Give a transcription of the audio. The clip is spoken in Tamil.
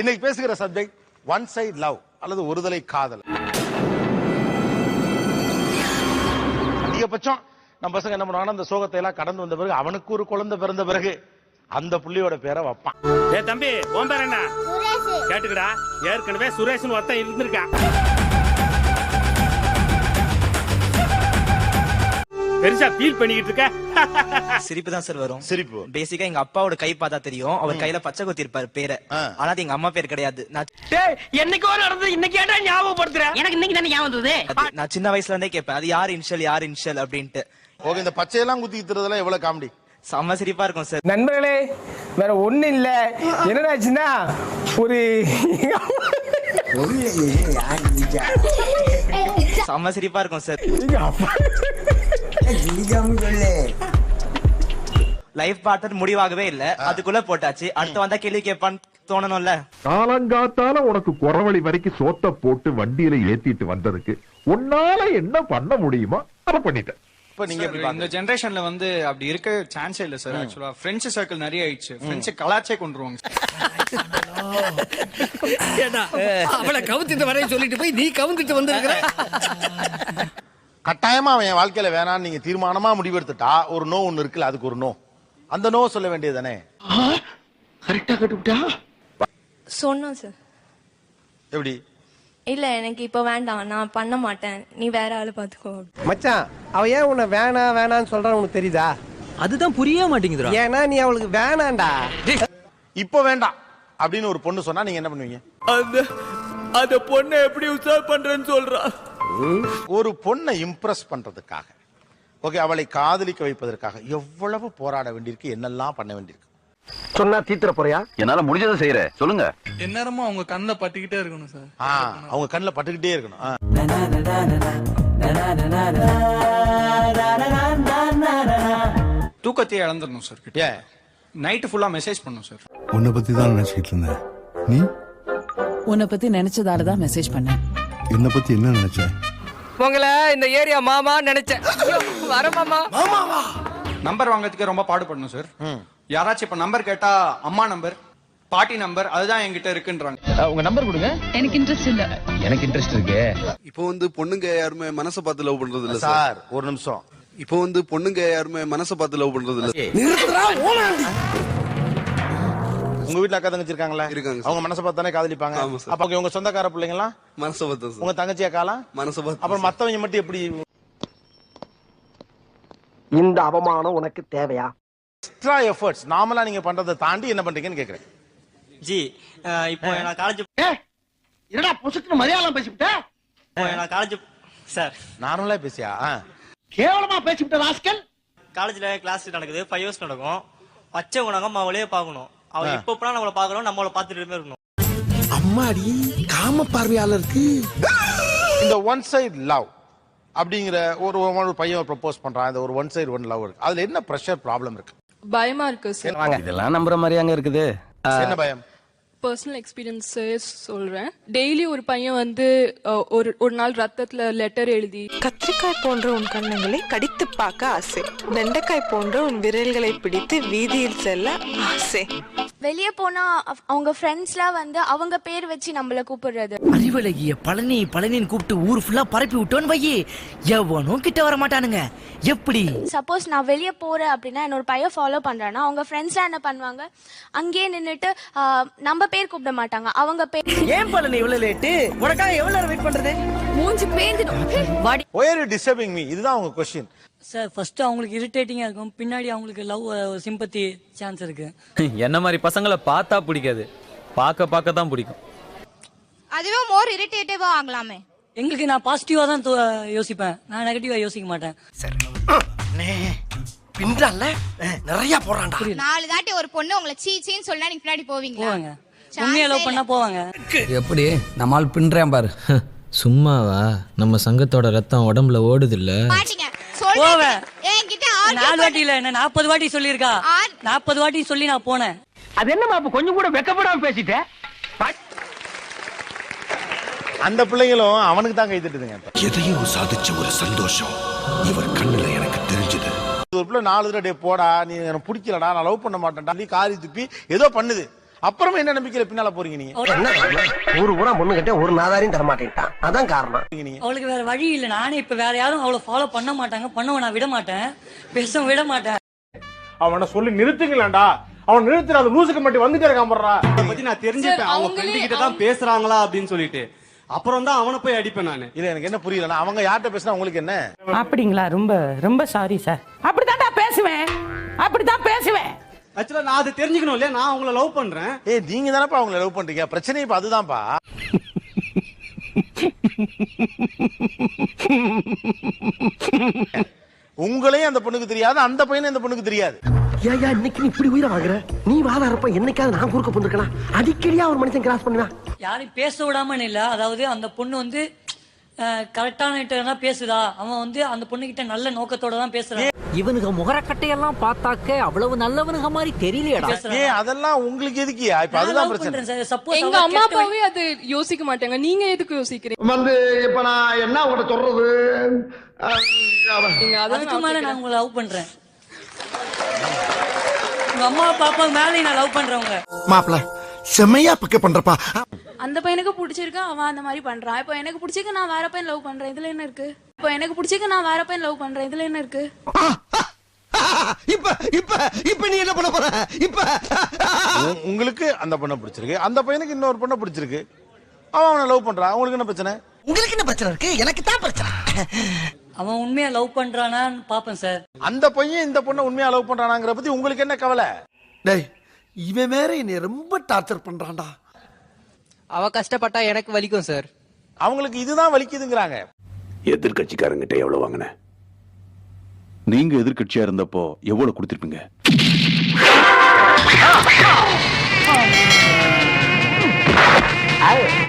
இன்னைக்கு பேசுகிற சப்ஜெக்ட் ஒன் சைடு லவ் அல்லது ஒருதலை காதல். அதிகபட்சம் நம்ம பசங்க என்ன பண்ணுவாங்கன்னா அந்த சோகத்தை எல்லாம் கடந்து வந்த பிறகு அவனுக்கு ஒரு குழந்தை பிறந்த பிறகு அந்த புள்ளியோட பேரை வைப்பான். ஏ தம்பி உன் பேர் என்ன? கேட்டுக்கடா, ஏற்கனவே சுரேஷ்னு ஒருத்தன் இருந்திருக்கான். பெருசா ஃபீல் பண்ணிக்கிட்டு இருக்க. சிரிப்பு தான் சார் வரும். சிரிப்பு பேசிக்கா எங்க அப்பாவோட கை பார்த்தா தெரியும், அவர் கையில பச்சை குத்தி இருப்பாரு பேரை. ஆனா அது எங்க அம்மா பேர் கிடையாது. என்னைக்கோ நடந்தது இன்னைக்கு ஏன்டா ஞாபகப்படுத்துற? எனக்கு இன்னைக்கு தானே ஞாபகம் வந்தது. நான் சின்ன வயசுல இருந்தே கேட்பேன், அது யார் இன்ஷியல் அப்படின்ட்டு. ஓகே, இந்த பச்சையெல்லாம் குத்தி தரதெல்லாம் எவ்வளவு காமெடி, செம்ம சிரிப்பா இருக்கும் சார். நண்பர்களே வேற ஒண்ணு இல்ல, என்னடாச்சுன்னா ஒரு செம்ம சிரிப்பா இருக்கும் சார். லைஃப் பார்ட்னர் முடிவாகவே இல்ல, அதுக்குள்ள போட்டாச்சு. அடுத்து வந்தா கேள்வி கேட்பான்னு தோணணும்ல. காலங்காத்தால உனக்கு குறவழி வரைக்கும் சோத்த போட்டு வண்டியில ஏத்திட்டு வந்ததுக்கு உன்னால என்ன பண்ண முடியுமோ அதை பண்ணிட்டேன். இந்த ஜெனரேஷன்ல வந்து அப்படி இருக்க சான்ஸே இல்ல சார். ஆக்சுவலா ஃப்ரெண்ட்ஸ் சர்க்கிள் நிறைய ஆயிடுச்சு. ஃப்ரெண்ட்ஸ் கலாச்சே கொண்டுருவாங்க. அவளை கவுத்திட்டு வரைய சொல்லிட்டு போய் நீ கவுந்துட்டு வந்திருக்கிற. கட்டாயமா அவன் என் வாழ்க்கையில வேணான்னு நீங்க தீர்மானமா முடிவெடுத்துட்டா ஒரு நோ ஒண்ணு இருக்குல்ல, அதுக்கு ஒரு நோ, அந்த நோ சொல்ல வேண்டியதுதானே. கரெக்டா கட்டுவிட்டா சொன்னோம் சார். எப்படி? இல்ல எனக்கு இப்ப வேண்டாம், நான் பண்ண மாட்டேன், நீ வேற ஆளு பாத்துக்கோ. மச்சான் அவ ஏன் உன்னை வேணான்னு சொல்றான்னு உனக்கு தெரியுதா? அதுதான் புரிய மாட்டேங்குதுடா. ஏன்னா நீ அவளுக்கு வேணாண்டா. இப்ப வேண்டாம் அப்படின்னு ஒரு பொண்ணு சொன்னா நீங்க என்ன பண்ணுவீங்க? அந்த பொண்ணை எப்படி உசார் பண்றேன்னு சொல்றா. ஒரு பொண்ணை இம்ப்ரெஸ் பண்றதுக்காக, ஓகே, அவளை காதலிக்க வைப்பதற்காக எவ்வளவு போராட வேண்டியிருக்கு, என்னெல்லாம் பண்ண வேண்டியிருக்கு. சொன்னா தீத்துற போறியா? என்னால முடிஞ்சதை செய்யற சொல்லுங்க. எந்நேரமும் அவங்க கண்ணை பட்டுக்கிட்டே இருக்கணும் சார். அவங்க கண்ணுல பட்டுக்கிட்டே இருக்கணும். தூக்கத்தையே இழந்துடணும் சார். நைட்டு ஃபுல்லா மெசேஜ் பண்ணும் சார். உன்னை பத்தி தான் நினைச்சிட்டு இருந்தேன். நீ உன்னை பத்தி நினைச்சதாலதான் மெசேஜ் பண்ணேன். என்ன பத்தி என்ன நினைச்ச? உங்களை இந்த ஏரியா மாமா நினைச்சேன். வர மாமா. நம்பர் வாங்கறதுக்கு ரொம்ப பாடுபடணும் சார். யாராச்சும் இப்ப நம்பர் கேட்டா அம்மா நம்பர், பாட்டி நம்பர், அதுதான் என்கிட்ட இருக்குன்றாங்க. உங்க நம்பர் கொடுங்க. எனக்கு இன்ட்ரெஸ்ட் இல்ல. எனக்கு இன்ட்ரெஸ்ட் இருக்கு. இப்போ வந்து பொண்ணுங்க யாருமே மனசை பார்த்து லவ் பண்றது இல்ல சார். ஒரு நிமிஷம். இப்போ வந்து பொண்ணுங்க யாருமே மனசை பார்த்து லவ் பண்றது இல்ல. உங்க வீட்டுல அக்கா தங்கச்சி இருக்காங்களா? இருக்காங்க. அவங்க மனசை பார்த்து தானே காதலிப்பாங்க. அப்ப உங்க சொந்தக்கார பிள்ளைங்களா மனசை பார்த்து, உங்க தங்கச்சி அக்காலாம் மனசை பார்த்து. அப்புறம் மத்தவங்க மட்டும் எப்படி? இந்த அவமானம் உனக்கு தேவையா? எக்ஸ்ட்ரா எஃபர்ட்ஸ் நார்மலா நீங்க பண்றதை தாண்டி என்ன பண்றீங்கன்னு கேக்குறேன். ஜி இப்போ நான் காலேஜ் என்னடா புசுக்குன்னு மலையாளம் பேசிவிட்ட? நான் காலேஜ் சார் நார்மலா பேசியா? கேவலமா பேசிவிட்ட ராஸ்கல். காலேஜ்ல கிளாஸ் நடக்குது, 5 hours நடக்கும். பச்சை உணகம் அவளையே பார்க்கணும். அவள் எப்ப நம்மள பாக்குறோம், நம்மள பாத்துட்டு இருக்கணும். அம்மாடி காம பார்வையாளருக்கு இந்த ஒன் சைடு லவ் அப்படிங்கிற ஒரு பையன் ப்ரப்போஸ் பண்றான். இந்த ஒரு ஒன் சைடு ஒன் லவ் இருக்கு, அதுல என்ன பிரஷர் ப்ராப்ளம் இருக்கு? பயமா இருக்கு சார். இதெல்லாம் நம்புற மாதிரியாங்க இருக்குது. என்ன பயம்? பர்சனல் எக்ஸ்பீரியன்ஸே சொல்றேன். டெய்லி ஒரு பையன் வந்து ஒரு நாள் ரத்தத்துல லெட்டர் எழுதி, கத்திரிக்காய் போன்ற உன் கண்ணங்களை கடித்து பார்க்க ஆசை, வெண்டைக்காய் போன்ற உன் விரல்களை பிடித்து வீதியில் செல்ல ஆசை. வெளியே போனா அவங்க ஃப்ரெண்ட்ஸ்லாம் வந்து அவங்க பேர் வச்சு நம்மள கூப்பிடுறது. அறிவழகிய பழனின்னு கூப்பிட்டு ஊர் ஃபுல்லா பரப்பி விட்டோன்னு வையே, எவனும் கிட்ட வர மாட்டானுங்க. எப்படி? சப்போஸ் நான் வெளியே போறேன் அப்படின்னா என்னோட பையன் ஃபாலோ பண்றானா, அவங்க ஃப்ரெண்ட்ஸ்லாம் என்ன பண்ணுவாங்க, அங்கேயே நின்னுட்டு நம்ம பேர் கூப்பிட மாட்டாங்க, அவங்க பேர். ஏன் பழனி இவ்வளவு லேட்டு? உனக்காக எவ்வளவு நேரம் வெயிட் பண்றது? மூஞ்சி பேந்திடும். Why are you disturbing me? இதுதான் அவங்க क्वेश्चन. சார் ஃபர்ஸ்ட் அவங்களுக்கு இரிட்டேட்டிங்கா இருக்கும், பின்னாடி அவங்களுக்கு லவ் சிம்பத்தி சான்ஸ் இருக்கு. என்ன மாதிரி பசங்களை பார்த்தா பிடிக்காது, பார்க்க தான் பிடிக்கும். அதுவே மோர் இரிட்டேட்டிவா ஆகலாமே. எங்களுக்கு நான் பாசிட்டிவா தான் யோசிப்பேன், நான் நெகட்டிவா யோசிக்க மாட்டேன். பின்றால நிறைய போறான்டா. 4 தாட்டி ஒரு பொண்ணு உங்களை சீச்சின்னு சொன்னா நீங்க பின்னாடி போவீங்களா? போவாங்க. உண்மையா லவ் பண்ணா போவாங்க. எப்படி நம்மால் பின்றேன் பாரு. சும்மாவா? நம்ம சங்கத்தோட ரத்தம் உடம்புல ஓடுது இல்ல. போவேன். என்கிட்ட 4 வாட்டி இல்ல, என்ன 40 வாட்டி சொல்லிருக்கா. 40 வாட்டி சொல்லி நான் போனேன். அது என்னமா அப்ப கொஞ்சம் கூட வெக்கப்படாம பேசிட்டேன். அந்த பிள்ளைங்களும் அவனுக்கு தான் கை தட்டுதுங்க. எதையோ சாதிச்ச ஒரு சந்தோஷம் இவர் கண்ணுல எனக்கு தெரிஞ்சது. ஒரு பிள்ளை 4 தடவை போடா, நீ எனக்கு பிடிக்கலடா, நான் லவ் பண்ண மாட்டேன்டா, நீ காரி துப்பி ஏதோ பண்ணுது. அப்புறமா என்ன நம்பிக்கையில பின்னால போறீங்க நீங்க? ஒரு ஊரா பொண்ணு கிட்ட ஒரு நாதாரையும் தர மாட்டேன்ட்டான், அதான் காரணம். அவளுக்கு வேற வழி இல்ல. நானே இப்ப வேற யாரும் அவளை ஃபாலோ பண்ண மாட்டாங்க, பண்ணவ நான் விட மாட்டேன், பேச விட மாட்டேன். அவனை சொல்லி நிறுத்துங்களேன்டா. அவன் நிறுத்துற அந்த லூசுக்கு மட்டும் வந்துட்டே இருக்கான் போடுறா. அதை பத்தி நான் தெரிஞ்சுப்பேன், அவங்க ஃப்ரெண்டு கிட்ட தான் பேசுறாங்களா அப்படின்னு சொல்லிட்டு அப்புறம் தான் அவனை போய் அடிப்பேன் நானு. இல்ல எனக்கு என்ன புரியலன்னா அவங்க யார்கிட்ட பேசினா உங்களுக்கு என்ன? அப்படிங்களா? ரொம்ப ரொம்ப சாரி சார். அப்படிதான் பேசுவேன், அப்படிதான் பேசுவேன். ஆக்சுவலா நான் அதை தெரிஞ்சுக்கணும் இல்லையா, நான் அவங்கள லவ் பண்றேன். நீங்க தானப்பா அவங்கள லவ் பண்றீங்க, பிரச்சனை இப்ப அதுதான்ப்பா. உங்களையும் அந்த பொண்ணுக்கு தெரியாது, அந்த பையனும் அந்த பொண்ணுக்கு தெரியாது. ஏயா இன்னைக்கு நீ இப்படி உயிரை வாங்குற? நீ வாழ இருப்ப என்னைக்காவது நான் குறுக்க போட்டுருக்கேன். அடிக்கடியா ஒரு மனுஷன் கிராஸ் பண்ணுவேன். யாரையும் பேச விடாம இல்ல, அதாவது அந்த பொண்ணு வந்து கரெக்டான பேசுதா, அவன் வந்து அந்த பொண்ணு கிட்ட நல்ல நோக்கத்தோட தான் பேசுறான். இவனுக்கு முகரக்கட்டையெல்லாம் பார்த்தாக்க அவ்வளவு நல்லவனுங்க மாதிரி தெரியலையடா. அதெல்லாம் உங்களுக்கு எதுக்கியா? இப்ப அதுதான் பிரச்சனை. சப்போஸ் எங்க அம்மா அப்பாவே அது யோசிக்க மாட்டாங்க, நீங்க எதுக்கு யோசிக்கிறீங்க? வந்து இப்ப நான் என்ன உங்கள்கிட்ட சொல்றது? அதுக்கு மேல நான் உங்களை லவ் பண்றேன். உங்க அம்மா பாப்பா மேலே நான் லவ் பண்றவங்க. மாப்பிள செம்மையா பிக்கப் பண்றப்பா. அந்த பையனுக்கு பிடிச்சிருக்கு, அவன் அந்த மாதிரி பண்றான். இப்போ எனக்கு பிடிச்சிருக்கு, நான் வேற பையன் லவ் பண்றேன், இதுல என்ன இருக்கு? இப்போ எனக்கு பிடிச்சிருக்கு, நான் வேற பையன் லவ் பண்றேன், இதுல என்ன இருக்கு? இப்ப இப்ப இப்ப நீ என்ன பண்ண போற? இப்ப உங்களுக்கு அந்த பொண்ணை பிடிச்சிருக்கு, அந்த பையனுக்கு இன்னொரு பொண்ணை பிடிச்சிருக்கு, அவனை லவ் பண்றான், உங்களுக்கு என்ன பிரச்சனை? உங்களுக்கு என்ன பிரச்சனை இருக்கு? எனக்கு தான் பிரச்சனை. அவன் உண்மையா லவ் பண்றானான்னு பாப்பேன் சார். அந்த பையன் இந்த பொண்ணை உண்மையா லவ் பண்றானாங்கிற பத்தி உங்களுக்கு என்ன கவலை? டேய் இவன் வேற என்னை ரொம்ப டார்ச்சர் பண்றான்டா. அவ கஷ்டப்பட்டா எனக்கு வலிக்கும் சார். அவங்களுக்கு இதுதான் வலிக்குதுங்கிறாங்க. எதிர்கட்சிக்காரங்கிட்ட எவ்வளவு வாங்கின? நீங்க எதிர்கட்சியா இருந்தப்போ எவ்வளவு கொடுத்திருப்பீங்க?